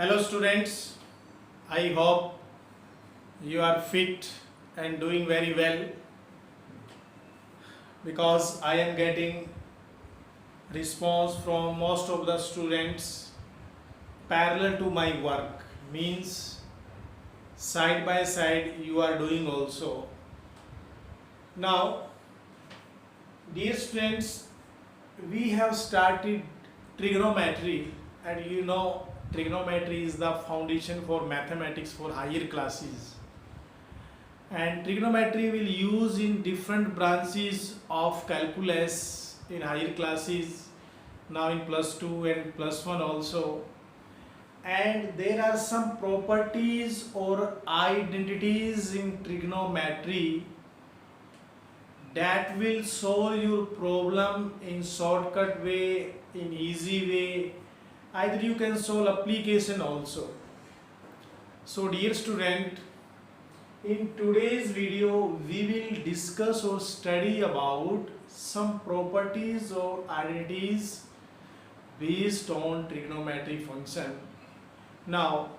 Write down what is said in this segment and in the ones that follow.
Hello students, I hope you are fit and doing very well because I am getting response from most of the students parallel to my work, means side by side you are doing also. Now dear students, we have started trigonometry, and you know trigonometry is the foundation for mathematics for higher classes, and trigonometry will use in different branches of calculus in higher classes, now in plus 2 and plus 1 also. And there are some properties or identities in trigonometry that will solve your problem in shortcut way, in easy way. Either you can solve application also. So dear student, in today's video we will discuss or study about some properties or identities based on trigonometric function. Now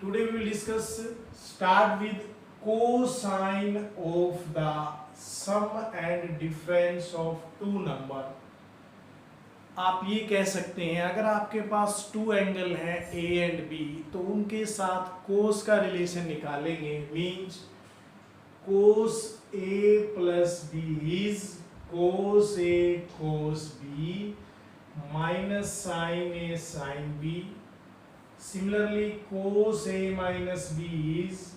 today we will discuss, start with cosine of the sum and difference of two number. आप ये कह सकते हैं अगर आपके पास to angle हैं A and B तो उनके साथ कोस का रिलेशन निकालेंगे, means cos A plus B is cos A cos B minus sine A sine B. Similarly, cos A minus B is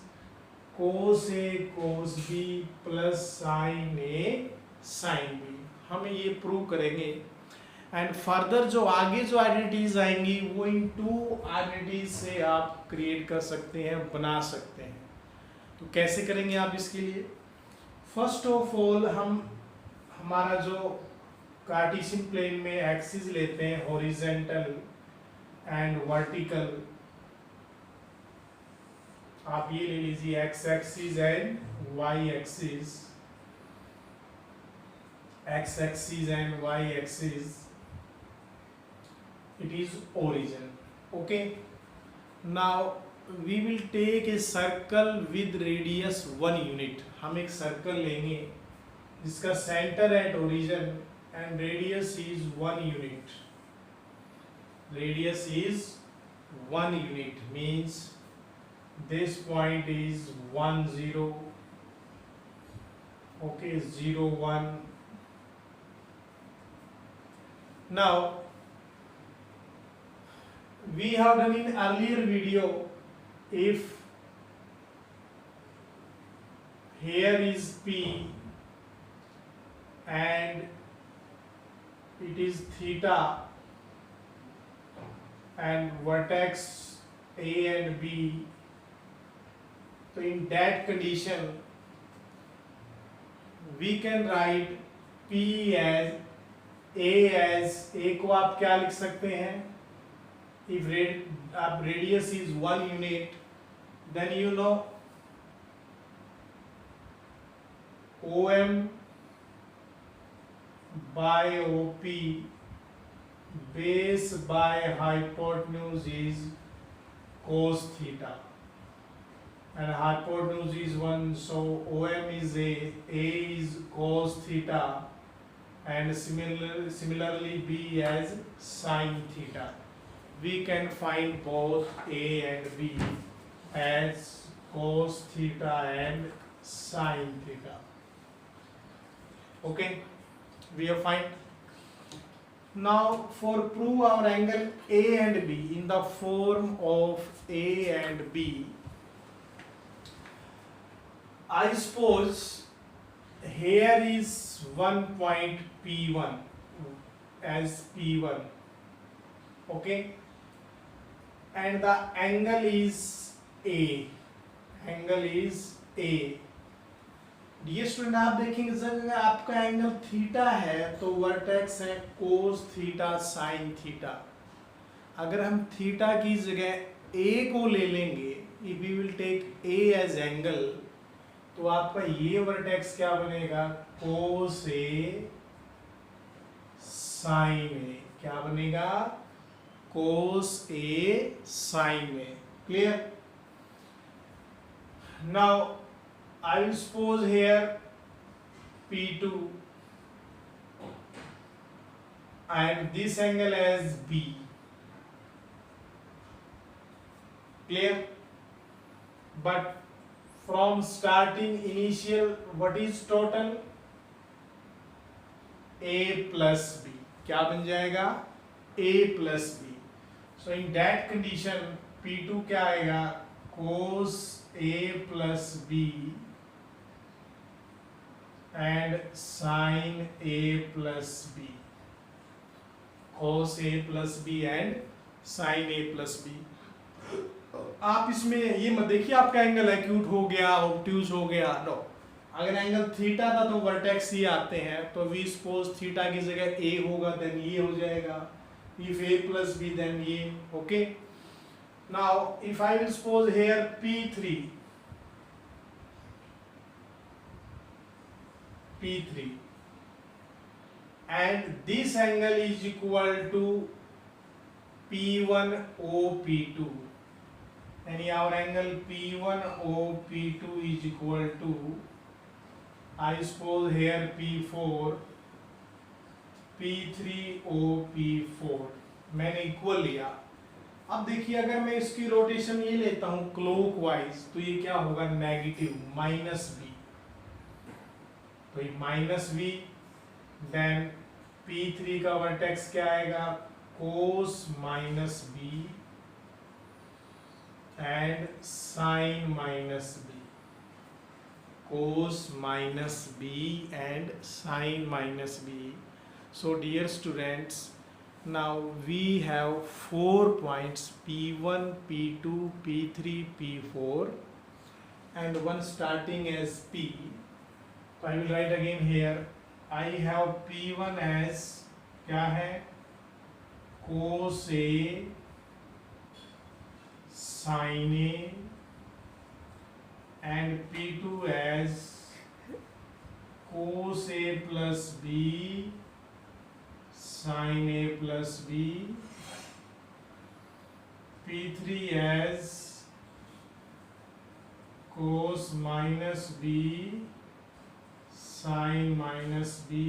cos A cos B plus sin A sin B. हम ये prove करेंगे. And further जो आगे जो identities आएंगी वो इन to identities से आप क्रिएट कर सकते हैं, बना सकते हैं. तो कैसे करेंगे आप इसके लिए? फर्स्ट ऑफ ऑल हम हमारा जो कार्टेशियन प्लेन में एक्सिस लेते हैं, हॉरिजॉन्टल एंड वर्टिकल. आप ये ले लीजिए x axis and y axis, x axis and y axis, it is origin. Okay, now we will take a circle with radius 1 unit. हम एक सर्कल लेंगे जिसका centre at origin and radius is 1 unit. Radius is 1 unit, means this point is 1 0. Okay, 0 1. Now we have done in earlier video, if here is P and it is theta and vertex A and B, so in that condition we can write P as A को आप क्या लिख सकते हैं? If radius is 1 unit, then you know OM by OP base by hypotenuse is cos theta, and hypotenuse is 1, so OM is A is cos theta, and similarly B as sin theta. We can find both A and B as cos theta and sin theta. Okay, we have find. Now for prove our angle A and B in the form of A and B, I suppose here is one point P1 as P1. Okay, and the angle is A. Angle is A. Dear student, आप देखेंगे अगर आपका angle theta है तो vertex है cos theta sine theta. अगर हम theta की जगह ए को ले लेंगे, if we will take A as angle, तो आपका ये वर्टेक्स क्या बनेगा? Cos A sine A. क्या बनेगा? cos A sin A. Clear? Now I will suppose here P2 and this angle as B. Clear? But from starting initial, what is total? A plus B. क्या बन जाएगा? A plus B. So in that condition P2 क्या आएगा? Cos A plus B and sin A plus B. Cos A plus B and sin A plus B. आप इसमें ये मत देखिए आपका एंगल एक्यूट हो गया, ऑब्ट्यूज हो गया, नो। अगर एंगल थीटा था तो वर्टेक्स ये आते हैं, तो वी सपोज थीटा की जगह ए होगा, देन ये हो जाएगा, if A plus B then ये, okay. Now if I will suppose here P3 and this angle is equal to P1 OP2, and our angle P1 OP2 is equal to, I suppose here P4 P3 OP4, मैंने equal लिया। अब देखिए अगर मैं इसकी rotation ये लेता हूं क्लॉकवाइज तो ये क्या होगा? Negative, minus B. तो ये माइनस बी, देन P3 का वर्टेक्स क्या आएगा? Cos minus B and sine minus B, cos minus b and sin minus b. So dear students, now we have 4 points P1, P2, P3, P4 and one starting as P. So I will write again here. I have P1 as क्या है? Cos A sin A and P2 as cos A plus B sin A plus B, P3 as cos minus B sin minus B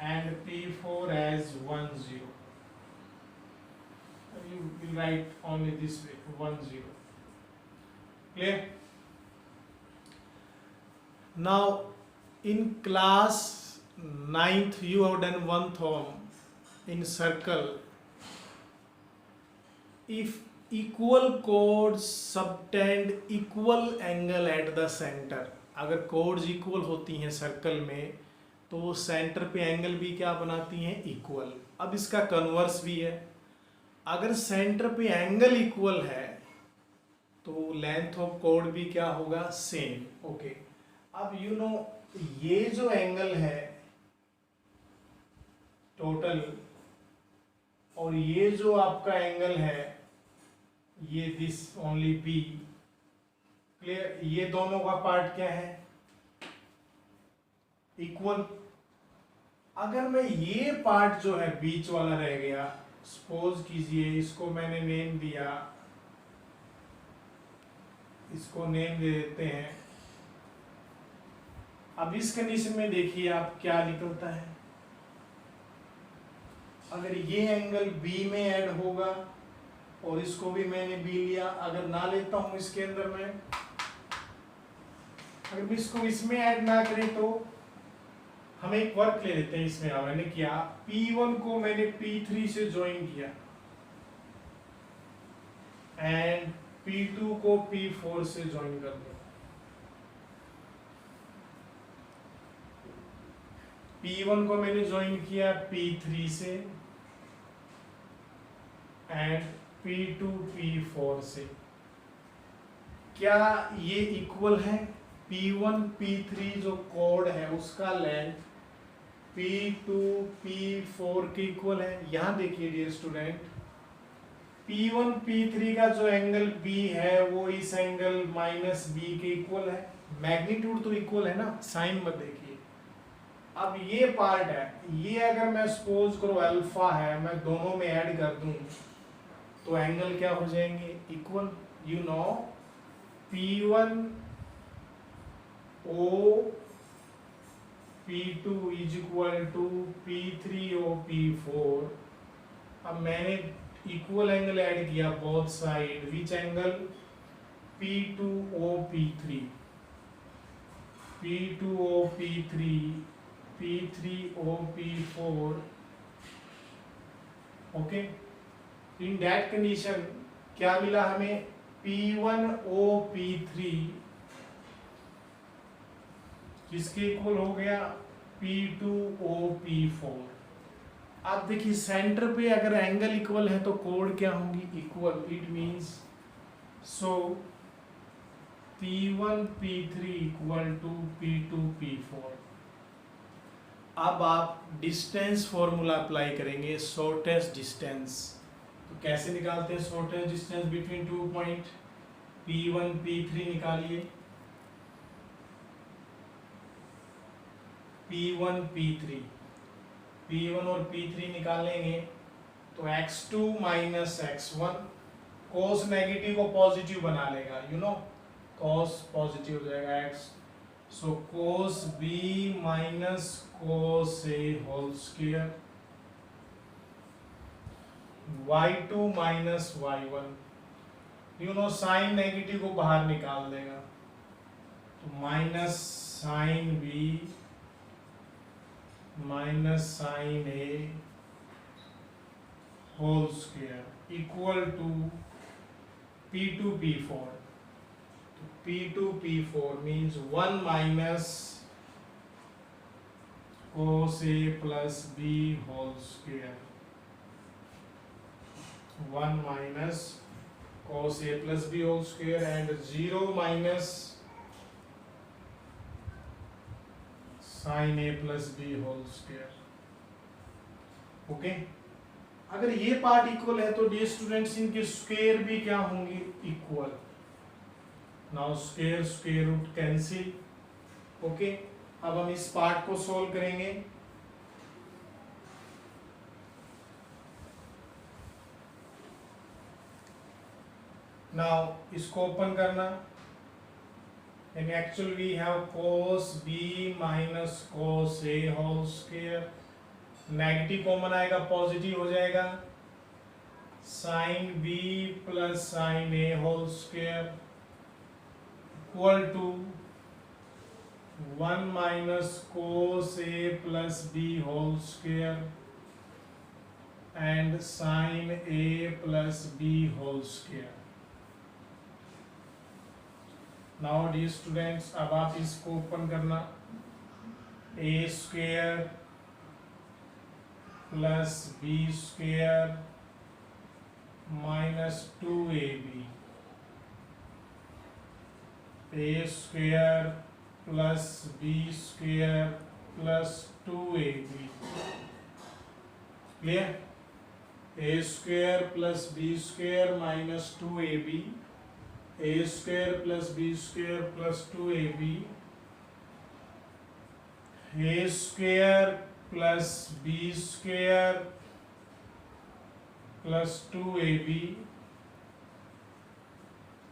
and P4 as 1 0. You will write only this way, 1 0. Clear? Now in class 9th you have done one theorem in circle. If equal chords subtend equal angle at the center, अगर chords equal होती हैं circle में तो centre पे angle भी क्या बनाती हैं? इक्वल। अब इसका कन्वर्स भी है, अगर सेंटर पे एंगल इक्वल है तो लेंथ ऑफ कॉर्ड भी क्या होगा? Same, okay. अब यू नो ये जो एंगल है टोटल और ये जो आपका एंगल है ये दिस ओनली बी, क्लियर? ये दोनों का पार्ट क्या है? इक्वल। अगर मैं ये पार्ट जो है बीच वाला रह गया, सपोज कीजिए इसको मैंने नेम दिया, इसको नेम दे देते हैं। अब इस कंडीशन में देखिए आप क्या निकलता है। अगर ये एंगल B में ऐड होगा और इसको भी मैंने B लिया, अगर ना लेता हूं इसके अंदर में, अगर इसको इसमें ऐड ना करें तो हम एक वर्क ले लेते हैं। इसमें मैंने किया P1 को मैंने P3 से ज्वाइन किया एंड P2 को P4 से ज्वाइन कर दो। P1 को मैंने ज्वाइन किया P3 से एंड P2 P4 से। क्या ये इक्वल है? P1 P3 जो कोड है उसका लेंथ P2 P4 के इक्वल है। यहां देखिए डियर स्टूडेंट, P1 P3 का जो एंगल B है वो इस एंगल माइनस B के इक्वल है। मैग्नीट्यूड तो इक्वल है ना, साइन मत देखिए। अब ये पार्ट है, ये अगर मैं सपोज करो अल्फा है, मैं दोनों में ऐड कर दूं तो एंगल क्या हो जाएंगे, equal. You know P1 O P2 is equal to P3 O P4. अब मैंने इक्वल एंगल ऐड किया both side, which angle, P2 O P3, P2 O P3, P3 O P4. Okay, in that condition क्या मिला हमें, P1 O P3 किसके equal हो गया, P2 O P4. अब देखिए सेंटर पे अगर एंगल इक्वल है तो कोड क्या होंगी, equal. It means so P1 P3 equal to P2 P4. अब आप डिस्टेंस फॉर्मूला अप्लाई करेंगे, शॉर्टेस्ट डिस्टेंस. तो कैसे निकालते हैं shortest distance between two point, P1 P3 निकालिए, P1 P3, P1 और P3 निकालेंगे तो x2 minus x1, cos negative को पॉजिटिव बना लेगा, यू नो cos पॉजिटिव हो जाएगा x, so cos b minus cos a whole square, y2 minus y1, you know sine negative को बाहर निकाल देगा तो minus sine b minus sine a whole square equal to P2 P4. तो P2 P4 means 1 minus cos a plus b whole square, 1 minus cos a plus b whole square and 0 minus sin a plus b whole square. Okay, अगर ये part equal है तो dear students इनके square भी क्या होंगे, equal. Now square square root cancel. Okay, अब हम इस पार्ट को सोल्व करेंगे. नाउ इसको ओपन करना. In actual we have cos b minus cos a whole square. Negative common आएगा, पॉजिटिव हो जाएगा, sin b plus sin a whole square equal to 1 minus cos a plus b whole square and sin a plus b whole square. Now dear students अब आप इसको open करना, a square plus b square minus 2ab, a square plus b square plus 2ab. Clear, a square plus b square minus 2ab, a square plus b square plus 2ab, a square plus b square plus 2ab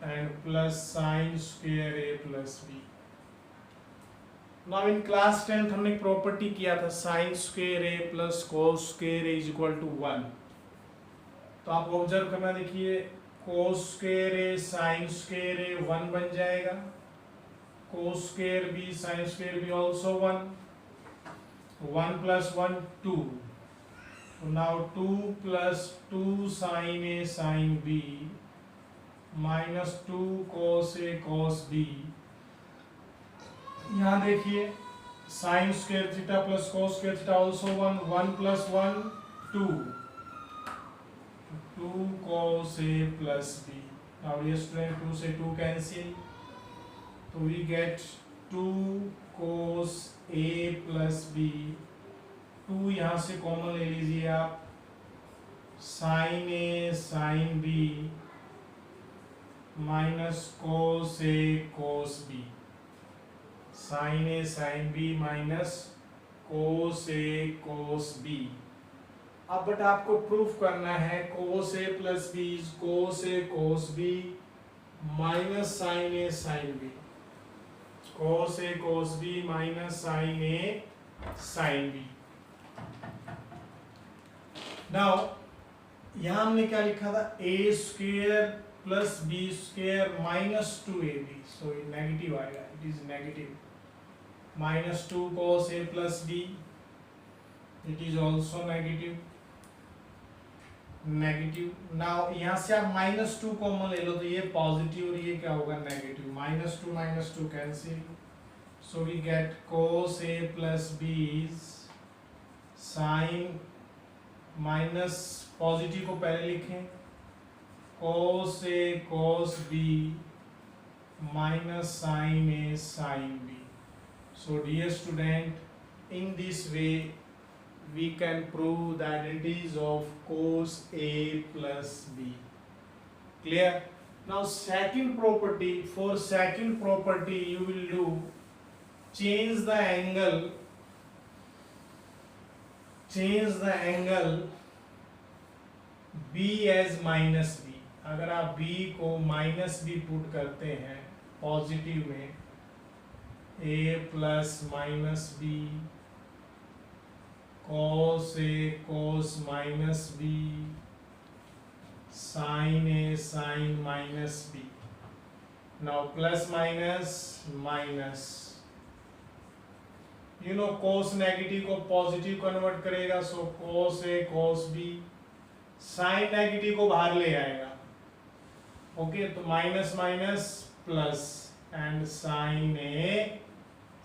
and plus sine square a plus b. Now in class 10th हमने property किया था sine square a plus cos square a is equal to 1. तो आप observe करना, देखिए cos square a sin square a 1 बन जाएगा, cos square b sin square b also 1, 1 plus 1 2. So now 2 plus 2 sin a sin b minus 2 cos a cos b. यहाँ देखिए sin square theta plus cos square theta also 1, 1 plus 1 2, 2 cos a plus b. Now dear student 2 से 2 cancel, तो we get 2 cos a plus b. 2 यहाँ से common ले लीजिए आप, sin a sin b minus cos a cos b, sin a sin b minus cos A cos B. अब but आपको proof करना है cos A plus B is cos A cos B minus sine A sine B, cos A cos B minus sine A sine B. Now यहां हमने क्या लिखा था, A square plus B square minus 2ab, so negative आएगा, it is negative, minus 2 cos a plus b, it is also negative, negative. Now यहां से आप minus 2 common ले लो तो ये पॉजिटिव और ये क्या होगा negative, minus two cancel, so we get cos a plus b is sine, minus positive को पहले लिखें, cos a cos b minus sin a sin b. So dear student, in this way we can prove the identities of cos a plus b. Clear? Now second property, for second property you will do change the angle b as minus b। अगर आप b को minus b put करते हैं positive में, a plus minus b cos a cos minus b sin a sin minus b। Now plus minus minus, you know cos negative को positive convert करेगा, so cos a cos b, sine negative को बाहर ले आएगा, okay, तो minus minus plus and sine A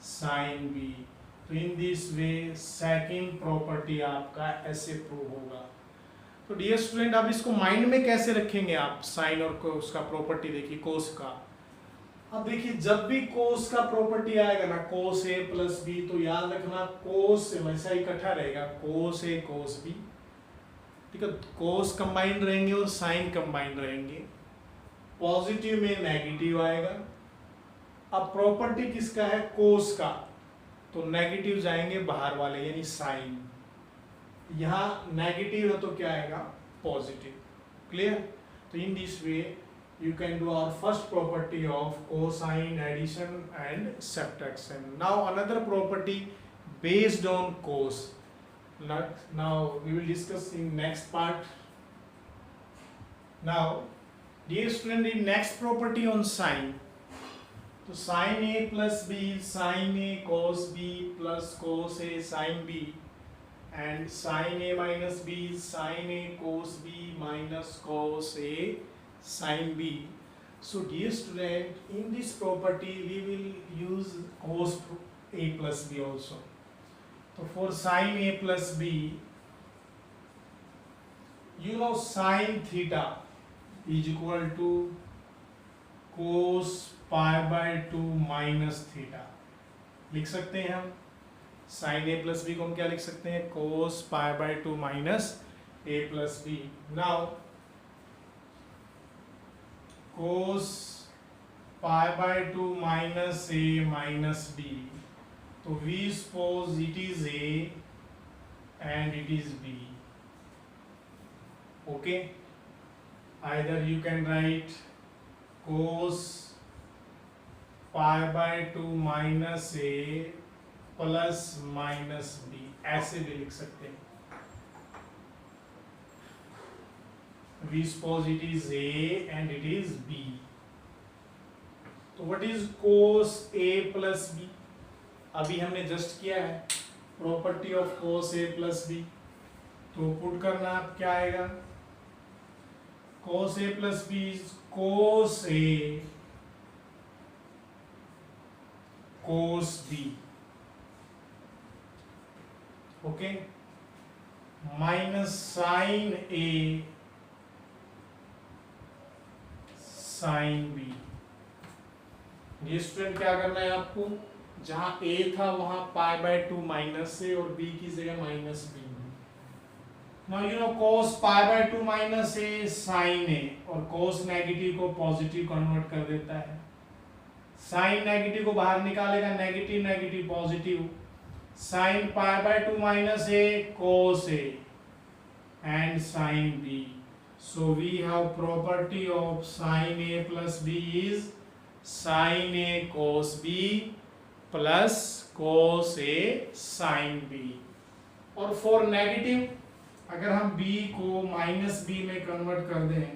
sine B. तो in this way second property आपका ऐसे प्रूव होगा। तो डियर स्टूडेंट, आप इसको माइंड में कैसे रखेंगे, आप साइन और कोस का प्रॉपर्टी देखिए, कोस का। अब देखिए जब भी कोस का प्रॉपर्टी आएगा ना, कोस ए प्लस बी, तो याद रखना कोस से वैसा इकट्ठा रहेगा, कोस ए कोस बी, ठीक है, कोस कंबाइंड रहेंगे और साइन कंबाइंड रहेंगे, पॉजिटिव में नेगेटिव आएगा। अब प्रॉपर्टी किसका है, कोस का, तो नेगेटिव जाएंगे बाहर वाले यानी साइन, यहां नेगेटिव है तो क्या आएगा पॉजिटिव। क्लियर? तो in this way you can do our first property of cosine addition and subtraction. Now another property based on cos. Now we will discuss in next part. Now dear student, in next property on sine, so sin a plus b is sin a cos b plus cos a sin b, and sin a minus b is sin a cos b minus cos a sin b. So dear student, in this property we will use cos a plus b also. So for sin a plus b, you know sin theta is equal to cos pi by 2 minus theta, लिख सकते हैं हम sin a plus b को हम क्या लिख सकते हैं, cos pi by 2 minus a plus b. Now cos pi by 2 minus a minus b, तो we suppose it is a and it is b. Okay, either you can write cos pi by 2 minus a plus minus b, ऐसे भी लिख सकते हैं। We suppose it is a and it is b. तो what is cos a plus b? अभी हमने just किया है property of cos a plus b, तो पुट करना आप क्या आएगा, cos a plus b is cos a cos b, okay, minus sin a sine B. ये स्टूडेंट क्या करना है आपको, जहां a था वहां पाई बाय 2 माइनस से और b की जगह minus B. Now you know cos pi by 2 minus a sine a, और cos नेगेटिव को पॉजिटिव कन्वर्ट कर देता है, साइन नेगेटिव को बाहर निकालेगा, negative negative positive, sin pi by 2 minus a cos a and sin b. So we have property of sin a plus b is sin a cos b plus cos a sin b. और for negative अगर हम b को minus b में convert कर दें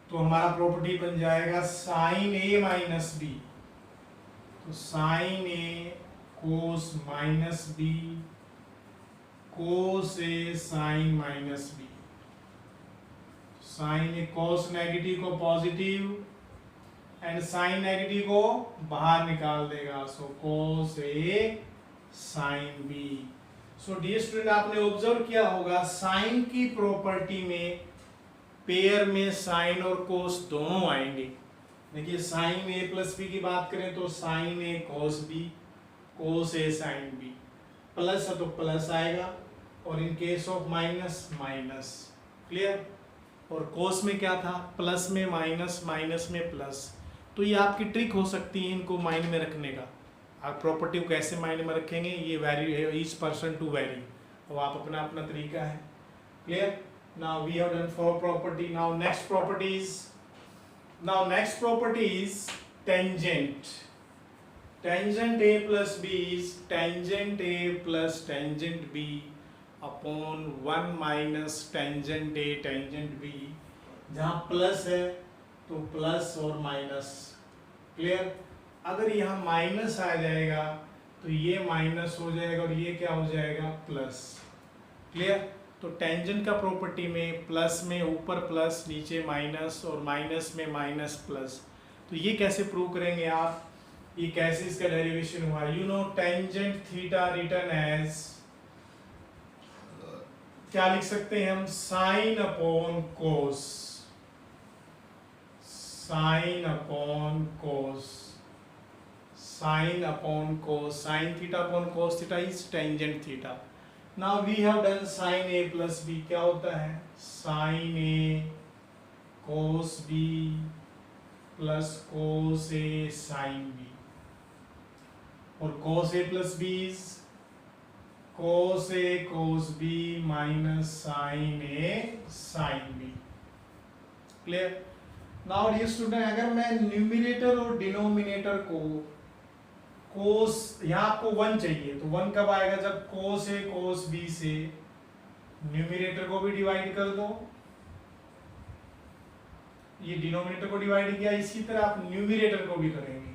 तो हमारा property बन जाएगा sin a माइनस b. तो sin a cos minus b cos a sin minus b. Sine A cos negative को पॉजिटिव एंड साइन नेगेटिव को बाहर निकाल देगा. So cos a sin b. So dear student आपने observe किया होगा sign की प्रॉपर्टी में पेयर में साइन और कोस दोनों आएंगे. देखिए साइन ए प्लस बी की बात करें तो sign A cos B cos A sine B. Plus है तो प्लस आएगा और in case of minus minus. Clear. और कोस में क्या था प्लस में माइनस माइनस में प्लस. तो ये आपकी ट्रिक हो सकती है इनको माइंड में रखने का. आप प्रॉपर्टी को कैसे माइंड में रखेंगे ये वैरी है ईच पर्सन टू वैरी. और आप अपना अपना तरीका है. Clear. Now we have done for property. Now next property is tangent. Tangent a plus b is tangent a plus tangent b upon 1 minus tangent a tangent b. जहाँ plus है तो plus और माइनस. क्लियर. अगर यहाँ minus आ जाएगा तो ये minus हो जाएगा और ये क्या हो जाएगा प्लस. क्लियर. तो टेंजेंट का प्रॉपर्टी में प्लस में ऊपर प्लस नीचे माइनस और माइनस में माइनस प्लस. तो ये कैसे प्रूव करेंगे आप. ये कैसे इसका डेरिवेशन हुआ. You know tangent theta written as क्या लिख सकते हैं हम sine upon cos. Sine upon cos. Sine upon cos. Sine theta upon cos theta is tangent theta. Now we have done sin a plus b. क्या होता है sin a cos b plus cos a sin b. और cos a plus b is cos a cos b minus sin a sin b. Clear. Now dear student अगर मैं numerator और denominator को कोस यहाँ आपको 1 चाहिए तो 1 कब आएगा जब कोस ए कोस बी से न्यूमिनेटर को भी डिवाइड कर दो. ये डिनोमिनेटर को डिवाइड किया इसी तरह आप न्यूमिनेटर को भी करेंगे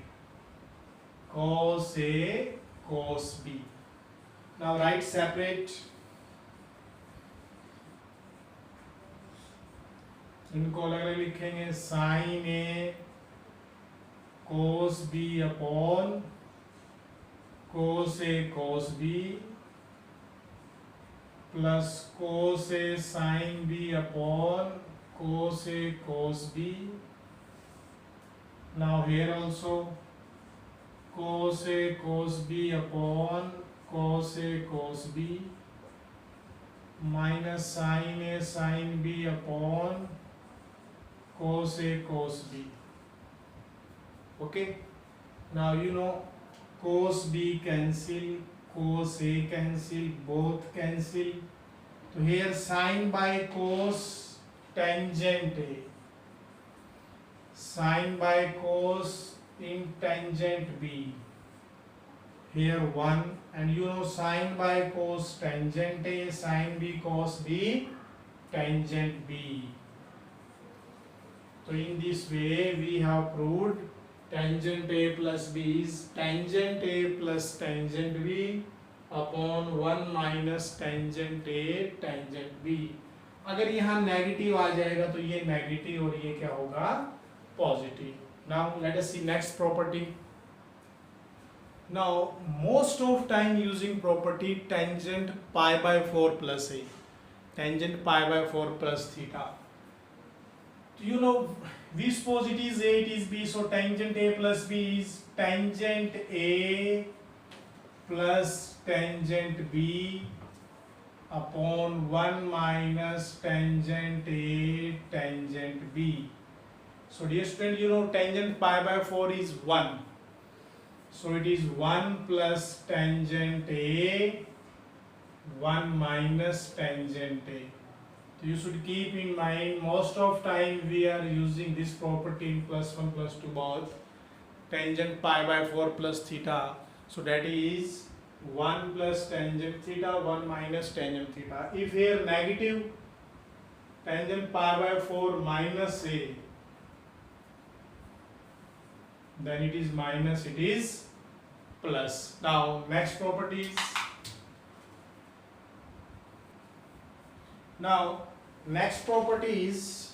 cos A cos B. Now right separate. इनको अलग अलग लिखेंगे sine A cos B upon cos a cos b plus cos a sin b upon cos a cos b. Now here also cos a cos b upon cos a cos b minus sin a sin b upon cos a cos b. Okay. Now you know cos b cancel, cos a cancel, both cancel. So here sin by cos tangent a, sin by cos in tangent b. Here 1 and you know sin by cos tangent a, sin b cos b tangent b. So in this way we have proved tangent a plus b is tangent a plus tangent b upon 1 minus tangent a tangent b. अगर यहाँ negative आ जाएगा तो ये negative और ये क्या होगा positive. Now let us see next property. Now most of time using property tangent pi by 4 plus a. Tangent pi by 4 plus theta. You know we suppose it is a, it is b, so tangent a plus b is tangent a plus tangent b upon 1 minus tangent a tangent b. So dear student, you know tangent pi by 4 is 1 So it is 1 plus tangent A, 1 minus tangent A. So you should keep in mind, most of time we are using this property in plus 1 plus 2 both. Tangent pi by 4 plus theta. So that is 1 plus tangent theta, 1 minus tangent theta. If here negative, tangent pi by 4 minus A, then it is minus, it is plus. Now next properties. Now next property is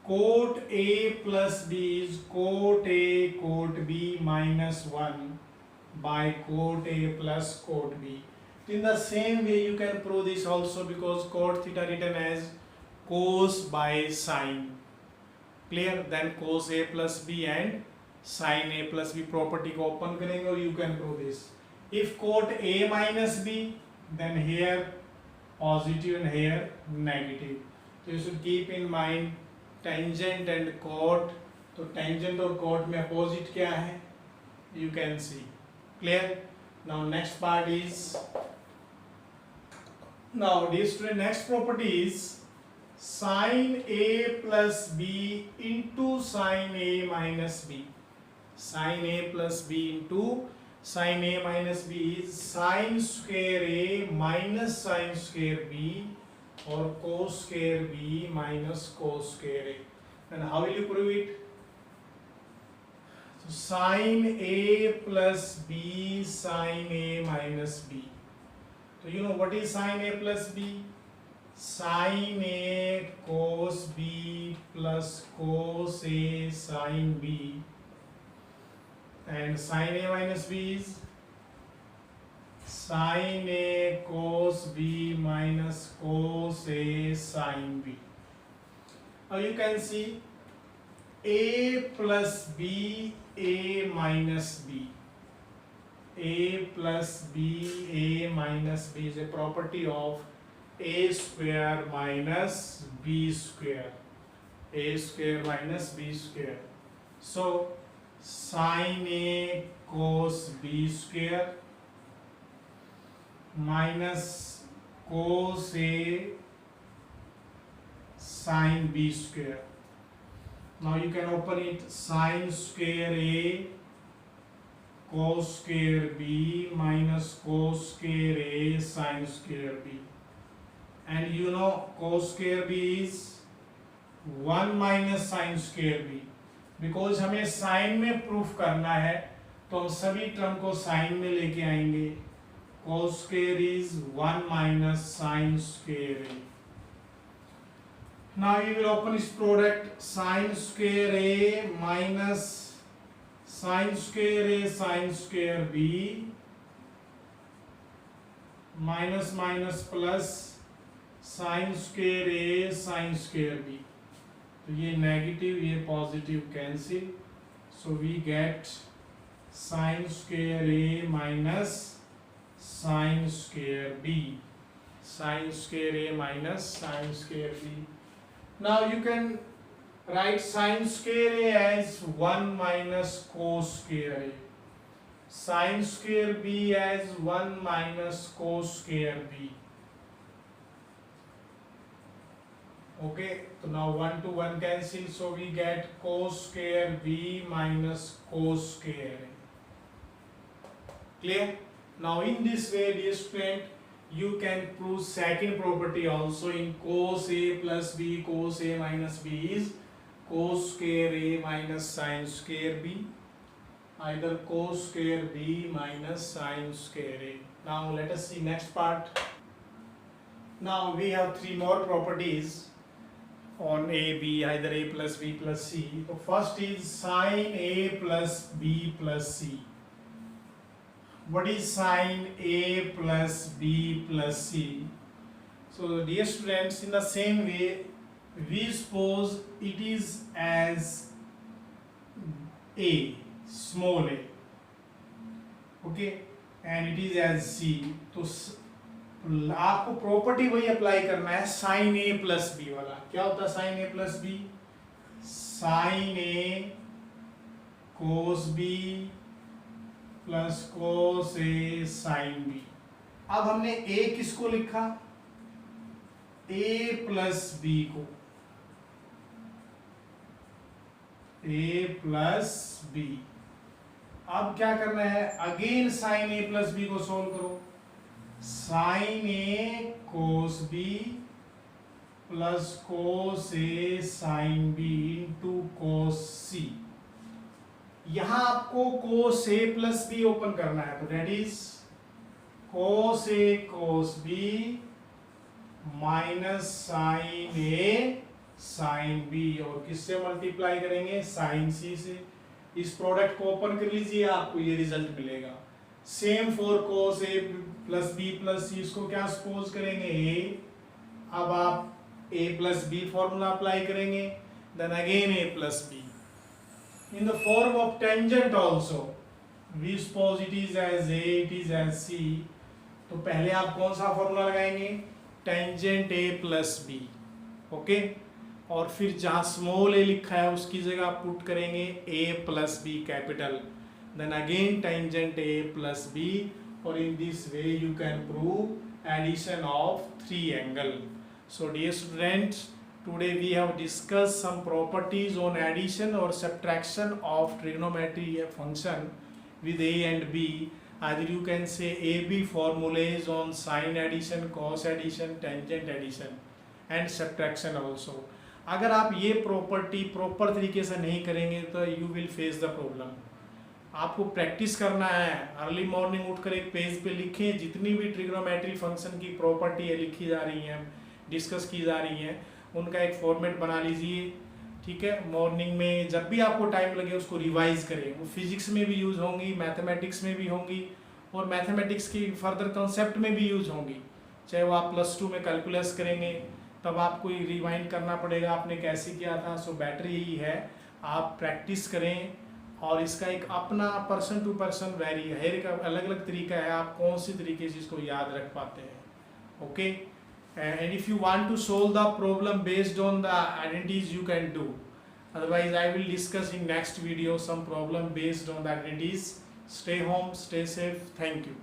cot A plus B is cot A cot B minus 1 by cot A plus cot B. In the same way you can prove this also, because cot theta written as cos by sine. Clear? Then cos A plus B and sin A plus B property को open करेंगे और you can prove this. If cot A minus B, then here positive and here negative. So you should keep in mind tangent and cot. तो tangent और cot में opposite क्या है? You can see. Clear? Now next part is, now dear student, next property is sin A plus B into sin A minus B. Sin A plus B into sin A minus B is sin square A minus sin square B, or cos square B minus cos square A. And how will you prove it? So sin A plus B sin A minus B. So you know what is sin A plus B? Sin A cos B plus cos A sin B. And sin A minus B is sin A cos B minus cos A sin B. Now you can see A plus B, A minus B. A plus B, A minus B is a property of A square minus B square. A square minus B square. So sin A cos B square minus cos A sin B square. Now you can open it, sin square A cos square B minus cos square A sin square B. And you know cos square B is 1 minus sin square B. Because हमें sign में proof करना है तो हम सभी term को sign में लेके आएंगे. cos square is 1 minus sin square A. Now you will open this product, sin square A minus sin square A sin square B minus minus plus sin square A sin square B. तो ये negative ये positive cancel, so we get sine square A minus sine square B. Sine square A minus sine square B. Now you can write sine square A as 1 minus cos square A, sine square B as 1 minus cos square B. Okay, so now 1 to 1 cancel, so we get cos square B minus cos square A. Clear? Now in this way, dear student, you can prove second property also in cos A plus B, cos A minus B is cos square A minus sin square B, either cos square B minus sin square A. Now let us see next part. Now we have three more properties on A, B, either A plus B plus C. So first is sin A plus B plus C. What is sin A plus B plus C? So dear students, in the same way, we suppose it is as A, small a, okay, and it is as C. तो आपको property वही apply करना है, sign A plus B वाला. क्या होता है sign A plus B? Sign A cos B plus cos A sine B. अब हमने ए किसको लिखा, ए प्लस बी को, ए प्लस बी। अब क्या करना है, again sine A plus B को सोल्व करो, sine A cos B plus cos A sine B into cos C. यहां आपको cos A plus B open करना है, तो that is cos A cos B minus sine A sine B, और किससे multiply करेंगे, साइन सी से। इस प्रोडक्ट को ओपन कर लीजिए, आपको ये रिजल्ट मिलेगा। Same for cos A plus B plus C, इसको क्या सपोज करेंगे, ए। अब आप a plus B formula apply करेंगे, then again a plus B in the form of tangent also, we suppose it is as a, it is as c। तो पहले आप कौन सा फॉर्मूला लगाएंगे, tangent a plus B, okay. और फिर जहां स्मॉल a लिखा है उसकी जगह आप पुट करेंगे a plus B capital, then again tangent a plus B, और in this way you can prove addition of three angle. So dear students, today we have discussed some properties on addition or subtraction of trigonometry function with a and b. Either you can say AB formulas on sine addition, cos addition, tangent addition and subtraction also. अगर आप ये property proper तरीके से नहीं करेंगे तो you will face the problem. आपको practice करना है, अर्ली मॉर्निंग उठकर एक पेज पे लिखें, जितनी भी ट्रिग्नोमेट्री फंक्शन की प्रॉपर्टी है लिखी जा रही हैं, डिस्कस की जा रही हैं, उनका एक फॉर्मेट बना लीजिए, ठीक है। मॉर्निंग में जब भी आपको टाइम लगे उसको रिवाइज करें, वो फिजिक्स में भी यूज होंगी, मैथमेटिक्स में भी होंगी, और मैथमेटिक्स की फर्दर कंसेप्ट में भी यूज होंगी। चाहे वो आप +2 में कैलकुलस करेंगे तब आपको रिवाइंड करना पड़ेगा आपने कैसे किया था। सो बेटर यही है आप प्रैक्टिस करें, और इसका एक अपना पर्सन टू पर्सन वेरी है, हर का अलग अलग तरीका है, आप कौन सी तरीके से इसको याद रख पाते हैं, okay. And if you want to solve the problem based on the identities you can do, otherwise I will discuss in next video some problem based on the identities. Stay home, stay safe, thank you.